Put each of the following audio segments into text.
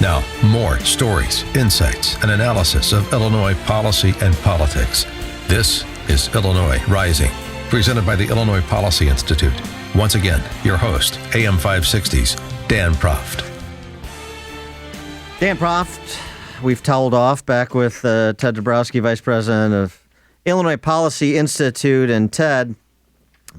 Now, more stories, insights, and analysis of Illinois policy and politics. This is Illinois Rising, presented by the Illinois Policy Institute. Once again, your host, AM 560's Dan Proft. Dan Proft, we've toweled off back with Ted Dabrowski, Vice President of Illinois Policy Institute. And Ted,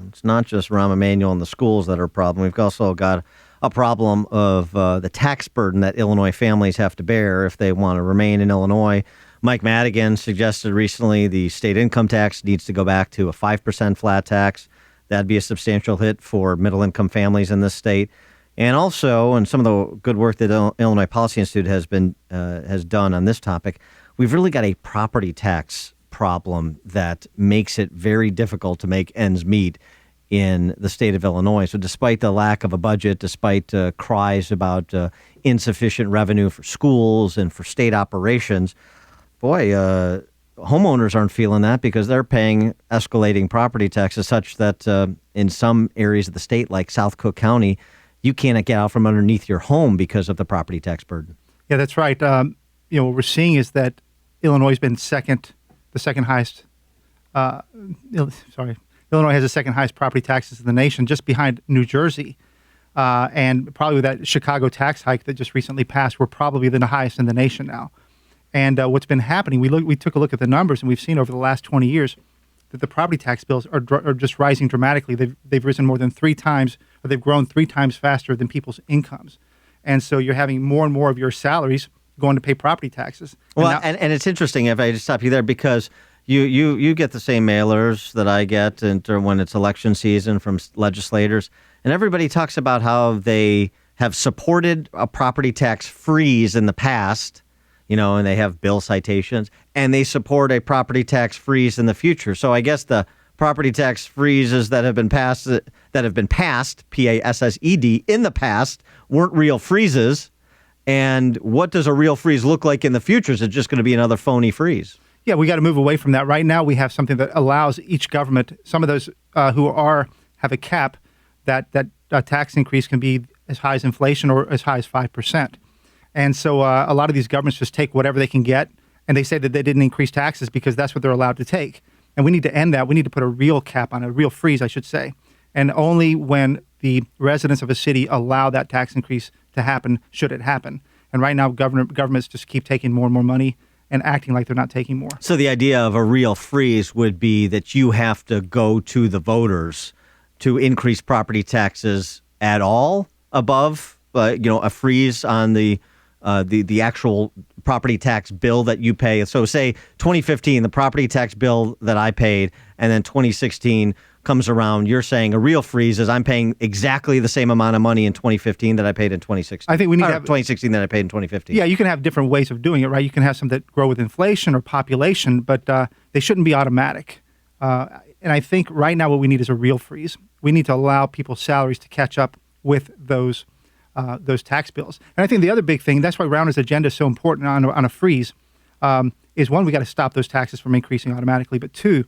it's not just Rahm Emanuel and the schools that are a problem. We've also got a problem of the tax burden that Illinois families have to bear if they want to remain in Illinois. Mike Madigan suggested recently the state income tax needs to go back to a 5% flat tax. That'd be a substantial hit for middle-income families in this state. And also, and some of the good work that Illinois Policy Institute has done on this topic, we've really got a property tax problem that makes it very difficult to make ends meet in the state of Illinois. So despite the lack of a budget, despite cries about insufficient revenue for schools and for state operations, homeowners aren't feeling that because they're paying escalating property taxes such that in some areas of the state, like South Cook County, you can't get out from underneath your home because of the property tax burden. Yeah, that's right. What we're seeing is that Illinois has been the second highest. Illinois has the second highest property taxes in the nation, just behind New Jersey. And probably with that Chicago tax hike that just recently passed, we're probably the highest in the nation now. And what's been happening, we took a look at the numbers, and we've seen over the last 20 years that the property tax bills are just rising dramatically. They've risen more than 3 times, or they've grown 3 times faster than people's incomes. And so you're having more and more of your salaries going to pay property taxes. And it's interesting, if I just stop you there, because you get the same mailers that I get when it's election season from legislators, and everybody talks about how they have supported a property tax freeze in the past, and they have bill citations, and they support a property tax freeze in the future. So I guess the property tax freezes that have been passed, PASSED, in the past weren't real freezes. And what does a real freeze look like in the future? Is it just going to be another phony freeze? Yeah, we got to move away from that. Right now, we have something that allows each government, some of those who have a cap, that tax increase can be as high as inflation or as high as 5%. And so a lot of these governments just take whatever they can get, and they say that they didn't increase taxes because that's what they're allowed to take. And we need to end that. We need to put a real cap on it, a real freeze, I should say. And only when the residents of a city allow that tax increase to happen should it happen. And right now, governments just keep taking more and more money and acting like they're not taking more. So the idea of a real freeze would be that you have to go to the voters to increase property taxes at all above, a freeze on the actual property tax bill that you pay. So say 2015, the property tax bill that I paid, and then 2016 comes around, you're saying a real freeze is I'm paying exactly the same amount of money in 2015 that I paid in 2016. I think we need to have 2016 that I paid in 2015. Yeah, you can have different ways of doing it, right? You can have some that grow with inflation or population, but they shouldn't be automatic. And I think right now what we need is a real freeze. We need to allow people's salaries to catch up with those tax bills. And I think the other big thing, that's why Rauner's agenda is so important on a freeze, is one, we got to stop those taxes from increasing automatically, but 2,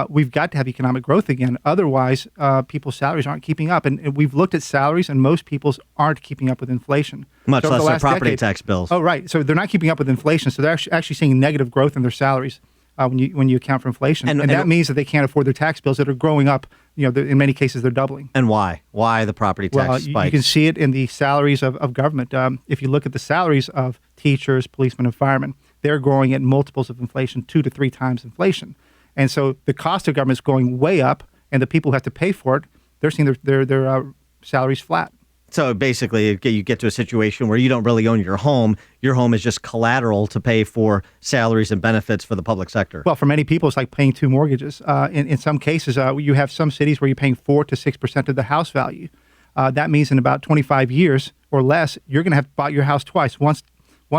we've got to have economic growth again. Otherwise, people's salaries aren't keeping up. And we've looked at salaries, and most people's aren't keeping up with inflation. Much less their property tax bills. Oh, right. So they're not keeping up with inflation. So they're actually seeing negative growth in their salaries when you account for inflation. And that means that they can't afford their tax bills that are growing up. In many cases, they're doubling. And why? Why the property tax spikes? You can see it in the salaries of government. If you look at the salaries of teachers, policemen, and firemen, they're growing at multiples of inflation, 2 to 3 times inflation. And so the cost of government is going way up, and the people who have to pay for it, they're seeing their salaries flat. So basically, you get to a situation where you don't really own your home. Your home is just collateral to pay for salaries and benefits for the public sector. Well, for many people, it's like paying 2 mortgages. In some cases, you have some cities where you're paying 4 to 6% of the house value. That means in about 25 years or less, you're going to have bought your house twice. Once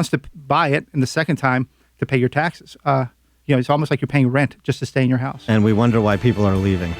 to buy it, and the second time to pay your taxes. It's almost like you're paying rent just to stay in your house. And we wonder why people are leaving.